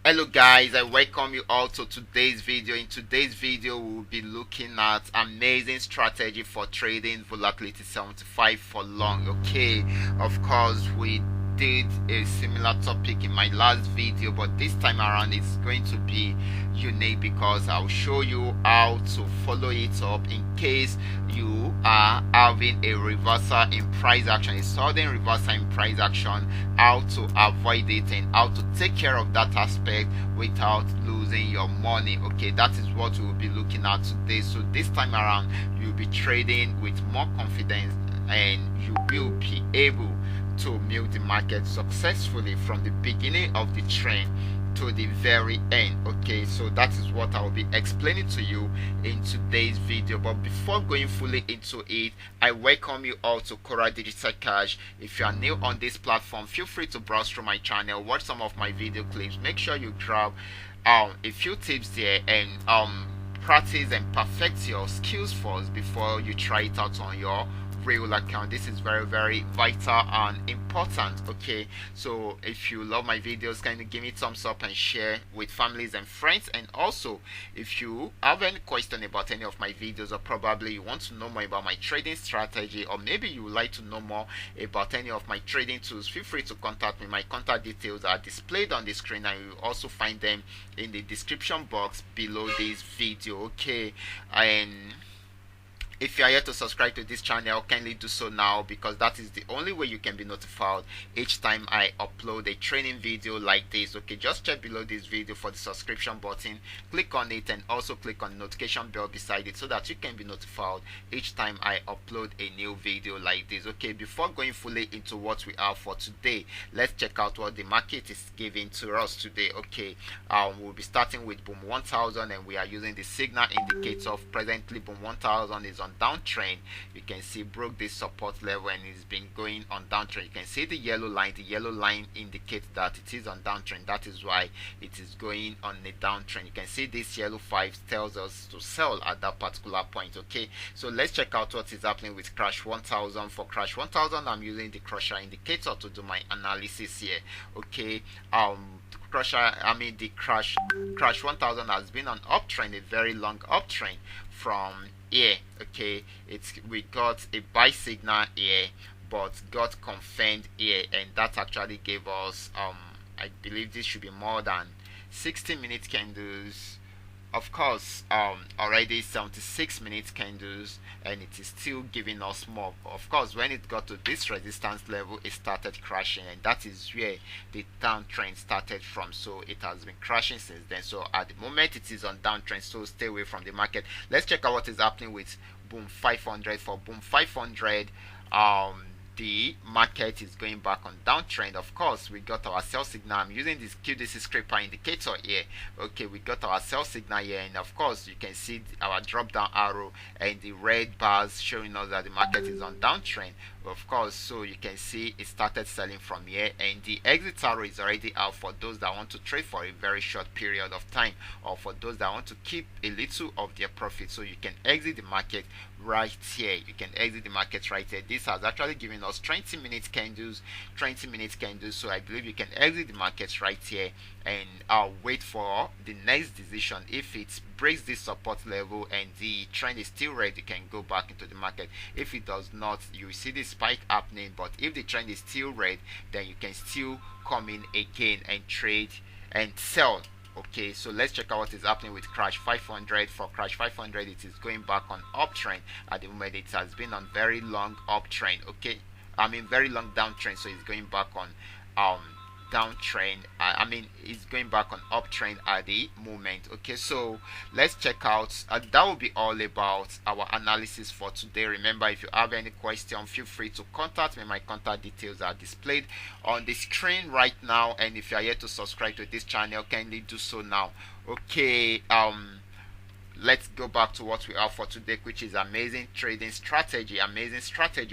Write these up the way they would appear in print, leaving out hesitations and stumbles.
Hello guys, I welcome you all to today's video. In today's video we will be looking at amazing strategy for trading volatility 75 for long. Okay, of course we did a similar topic in my last video, but this time around it's going to be unique because I'll show you how to follow it up in case you are having a reversal in price action, a sudden reversal in price action, how to avoid it and how to take care of that aspect without losing your money. Okay, that is what we will be looking at today. So this time around you'll be trading with more confidence and you will be able to milk the market successfully from the beginning of the trend to the very end. Okay, so that is what I will be explaining to you in today's video. But before going fully into it, I welcome you all to Qora Digital Cash. If you are new on this platform, feel free to browse through my channel, watch some of my video clips. Make sure you grab a few tips there and practice and perfect your skills first before you try it out on your real account. This is very vital and important. Okay, so if you love my videos, kindly give me thumbs up and share with families and friends. And also, if you have any question about any of my videos, or probably you want to know more about my trading strategy, or maybe you would like to know more about any of my trading tools, feel free to contact me. My contact details are displayed on the screen and you will also find them in the description box below this video. Okay, and if you are yet to subscribe to this channel, kindly do so now, because that is the only way you can be notified each time I upload a training video like this. Okay, just check below this video for the subscription button, click on it and also click on the notification bell beside it so that you can be notified each time I upload a new video like this. Okay, before going fully into what we have for today, let's check out what the market is giving to us today. Okay, we'll be starting with boom 1000 and we are using the signal indicator. Presently boom 1000 is on downtrend. You can see broke this support level and it's been going on downtrend. You can see the yellow line. The yellow line indicates that it is on downtrend. That is why it is going on a downtrend. You can see this yellow 5 tells us to sell at that particular point. Okay, so let's check out what is happening with crash 1000. For crash 1000, I'm using the crusher indicator to do my analysis here. Okay, the crash 1000 has been on uptrend, a very long uptrend from here. Okay, we got a buy signal here but got confirmed here, and that actually gave us I believe this should be more than 60-minute candles. Of course, already 76-minute candles, and it is still giving us more. Of course, when it got to this resistance level, it started crashing, and that is where the downtrend started from. So it has been crashing since then. So at the moment, it is on downtrend. So stay away from the market. Let's check out what is happening with boom 500. For boom 500, the market is going back on downtrend. Of course, we got our sell signal. I'm using this QDC scraper indicator here. Okay, we got our sell signal here, and of course you can see our drop down arrow and the red bars showing us that the market is on downtrend. Of course, so you can see it started selling from here, and the exit arrow is already out for those that want to trade for a very short period of time, or for those that want to keep a little of their profit. So you can exit the market right here. You can exit the market right here. This has actually given us 20-minute candles, so I believe you can exit the market right here and wait for the next decision. If it breaks this support level and the trend is still red, you can go back into the market. If it does not, you will see the spike happening, but if the trend is still red, then you can still come in again and trade and sell. Okay, so let's check out what is happening with crash 500. For crash 500, it is going back on uptrend. At the moment, it has been on very long uptrend. Okay, very long downtrend, so it's going back on downtrend. It's going back on uptrend at the moment. Okay, so let's check out that will be all about our analysis for today. Remember, if you have any question, feel free to contact me. My contact details are displayed on the screen right now, and if you are yet to subscribe to this channel, kindly do so now. Okay, let's go back to what we have for today, which is amazing strategy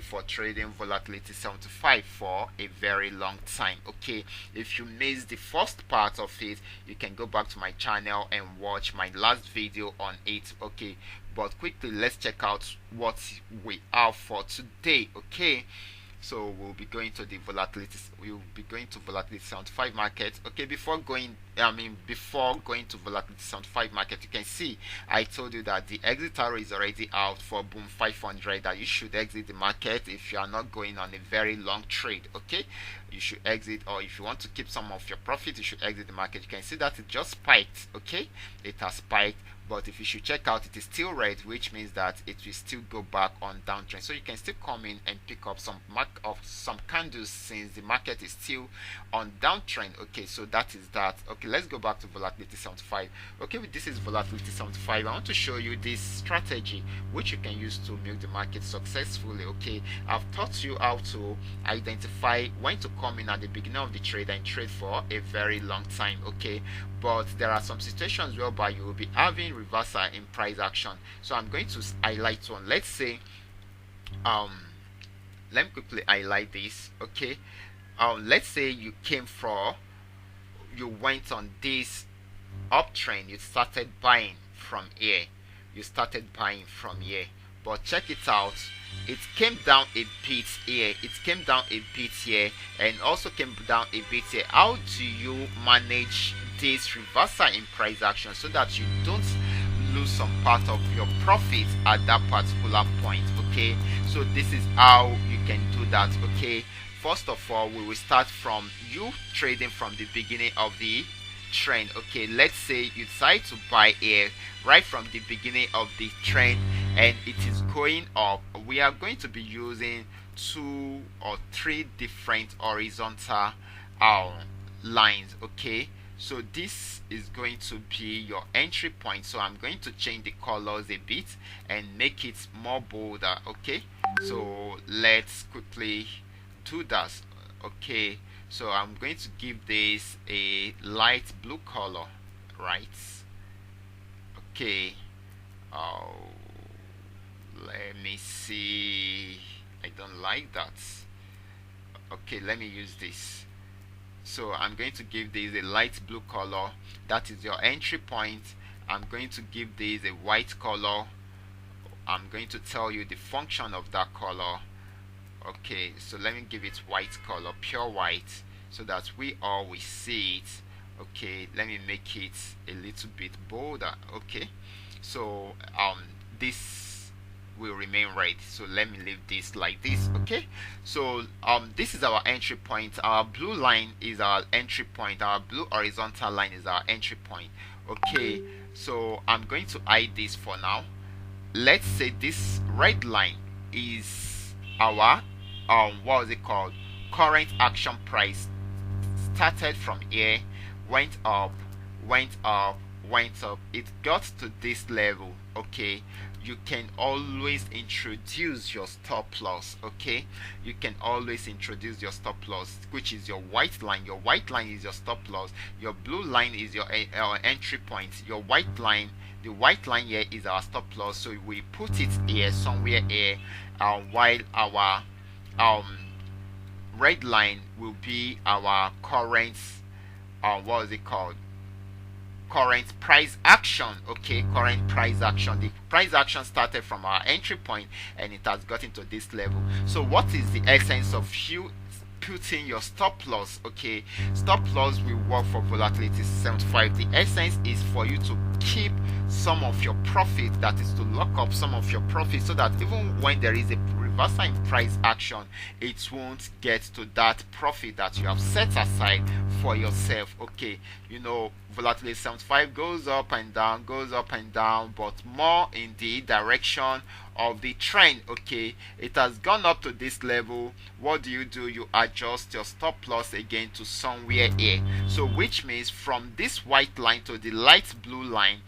for trading volatility 75 for a very long time. Okay, if you missed the first part of it, you can go back to my channel and watch my last video on it. Okay, but quickly let's check out what we have for today. Okay, So we'll be going to the volatility. We'll be going to volatility 75 market. Okay, before going to volatility 75 market, you can see I told you that the exit arrow is already out for boom 500. That you should exit the market if you are not going on a very long trade. Okay, you should exit, or if you want to keep some of your profit, you should exit the market. You can see that it just spiked. Okay, it has spiked, but if you should check out, it is still red, which means that it will still go back on downtrend. So you can still come in and pick up some candles since the market is still on downtrend. Okay, so that is that. Okay, let's go back to volatility 75. Okay, this is volatility 75. I want to show you this strategy which you can use to milk the market successfully. Okay, I've taught you how to identify when to come in at the beginning of the trade and trade for a very long time. Okay, but there are some situations whereby you will be having reversal in price action. So I'm going to highlight one. Let's say let me quickly highlight this. Okay, let's say you went on this uptrend, you started buying from here, but check it out, it came down a bit here, and also came down a bit here. How do you manage this reversal in price action so that you don't lose some part of your profit at that particular point? Okay, so this is how you can do that. Okay, first of all, we will start from you trading from the beginning of the trend. Okay, let's say you decide to buy here right from the beginning of the trend and it is going up. We are going to be using 2 or 3 different horizontal lines. Okay, so this is going to be your entry point. So I'm going to change the colors a bit and make it more bolder. Okay, so let's quickly do that. Okay, so I'm going to give this a light blue color, right? Okay, let me see, I don't like that. Okay, let me use this. So I'm going to give this a light blue color. That is your entry point. I'm going to give this a white color. I'm going to tell you the function of that color. Okay, so let me give it white color, pure white, so that we all will see it. Okay, let me make it a little bit bolder. Okay, so this will remain red, so let me leave this like this. Okay, so this is our entry point. Our blue line is our entry point, our blue horizontal line is our entry point. Okay, so I'm going to hide this for now. Let's say this red line is our what is it called, current action price. Started from here, went up, it got to this level. Okay, you can always introduce your stop loss. Okay, you can always introduce your stop loss, which is your white line. Your white line is your stop loss, your blue line is your entry point, your white line, the white line here is our stop loss. So we put it here, somewhere here, while our red line will be our current what is it called, current price action. Okay, current price action. The price action started from our entry point and it has gotten to this level. So what is the essence of you putting your stop loss? Okay, stop loss will work for volatility 75. The essence is for you to keep some of your profit, that is to lock up some of your profit, so that even when there is a reversal in price action, it won't get to that profit that you have set aside for yourself. Okay, you know, volatility 75 goes up and down, but more in the direction of the trend. Okay, it has gone up to this level. What do? You adjust your stop loss again to somewhere here. So which means from this white line to the light blue line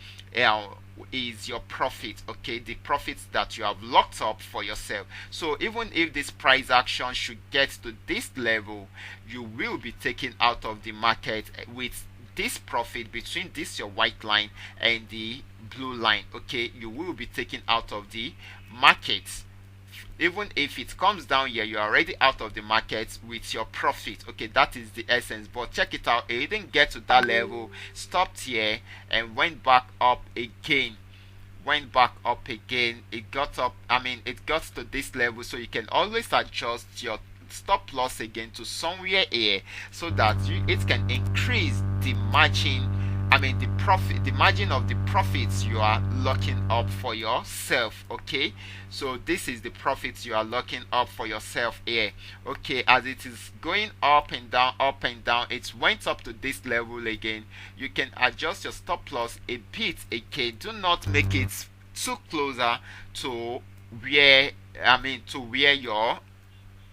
is your profit. Okay, the profits that you have locked up for yourself. So even if this price action should get to this level, you will be taken out of the market with this profit between this your white line and the blue line. Okay, you will be taken out of the market. Even if it comes down here, you're already out of the market with your profit. Okay, that is the essence. But check it out, it didn't get to that level, stopped here and went back up again. It got up, it got to this level. So you can always adjust your stop loss again to somewhere here, so that it can increase the margin, the profit, the margin of the profits you are locking up for yourself. Okay, so this is the profits you are locking up for yourself here. Okay, as it is going up and down, it went up to this level again. You can adjust your stop loss a bit. Okay, do not make it too closer to where your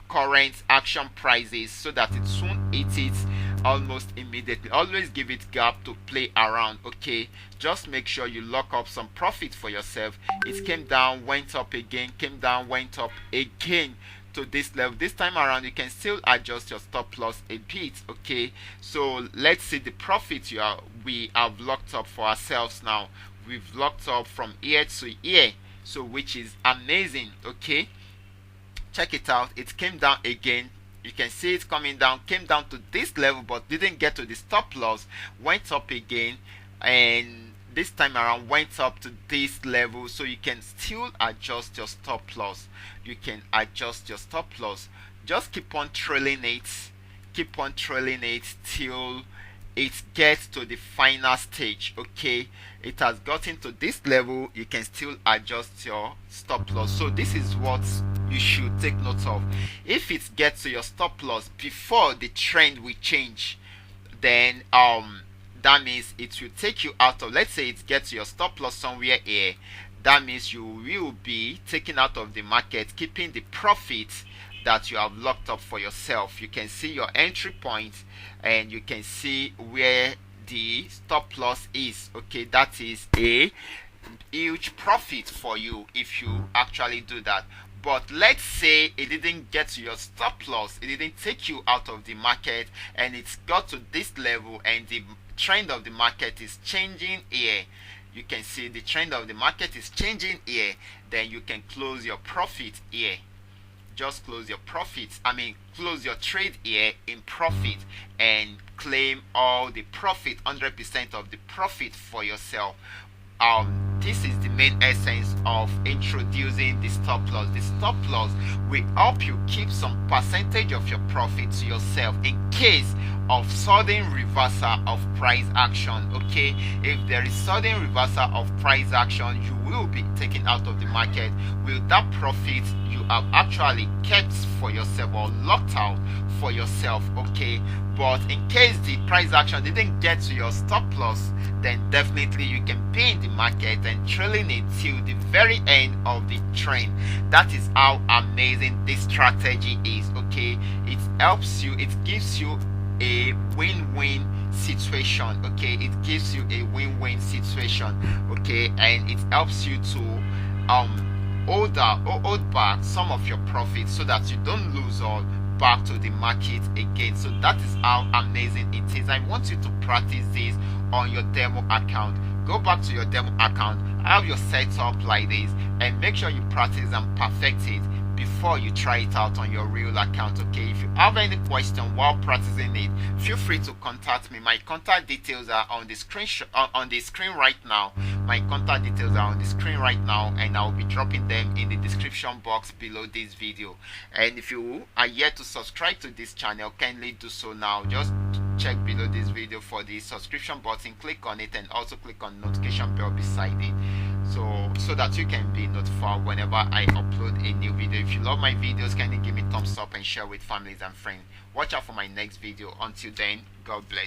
current action prices, so that it soon hit it almost immediately. Always give it gap to play around. Okay, just make sure you lock up some profit for yourself. It came down, went up again, came down, went up again to this level. This time around you can still adjust your stop loss a bit. Okay, so let's see the profit we have locked up for ourselves now. We've locked up from here to here, so which is amazing. Okay, check it out. It came down again. You can see it coming down, came down to this level but didn't get to the stop loss, went up again, and this time around went up to this level. So you can still adjust your stop loss. You can adjust your stop loss. Just keep on trailing it, till it gets to the final stage. Okay, it has gotten to this level, you can still adjust your stop loss. So this is what you should take note of. If it gets to your stop loss before the trend will change, then that means it will take you out of, let's say it gets to your stop loss somewhere here, that means you will be taken out of the market, keeping the profit that you have locked up for yourself. You can see your entry point and you can see where the stop loss is. Okay, that is a huge profit for you if you actually do that. But let's say it didn't get to your stop loss, it didn't take you out of the market, and it's got to this level and the trend of the market is changing here. You can see the trend of the market is changing here. Then you can close your profit here. Just close your profits, close your trade here in profit and claim all the profit, 100% of the profit for yourself. This is the main essence of introducing the stop loss. The stop loss will help you keep some percentage of your profit to yourself in case of sudden reversal of price action. Okay, if there is sudden reversal of price action, you will be taken out of the market with that profit you have actually kept for yourself or locked out for yourself. Okay, but in case the price action didn't get to your stop loss, then definitely you can be in the market and trailing it till the very end of the trend. That is how amazing this strategy is. Okay, it helps you, it gives you a win-win situation. Okay, it gives you a win-win situation. Okay, and it helps you to hold back some of your profits so that you don't lose all back to the market again. So that is how amazing it is. I want you to practice this on your demo account. Go back to your demo account, have your setup like this, and make sure you practice and perfect it before you try it out on your real account. Okay, if you have any question while practicing it, feel free to contact me. My contact details are on the screen right now. My contact details are on the screen right now, and I'll be dropping them in the description box below this video. And if you are yet to subscribe to this channel, kindly do so now. Just check below this video for the subscription button, click on it, and also click on notification bell beside it, so that you can be notified whenever I upload a new video. If you love my videos, kindly give me thumbs up and share with families and friends. Watch out for my next video. Until then, God bless.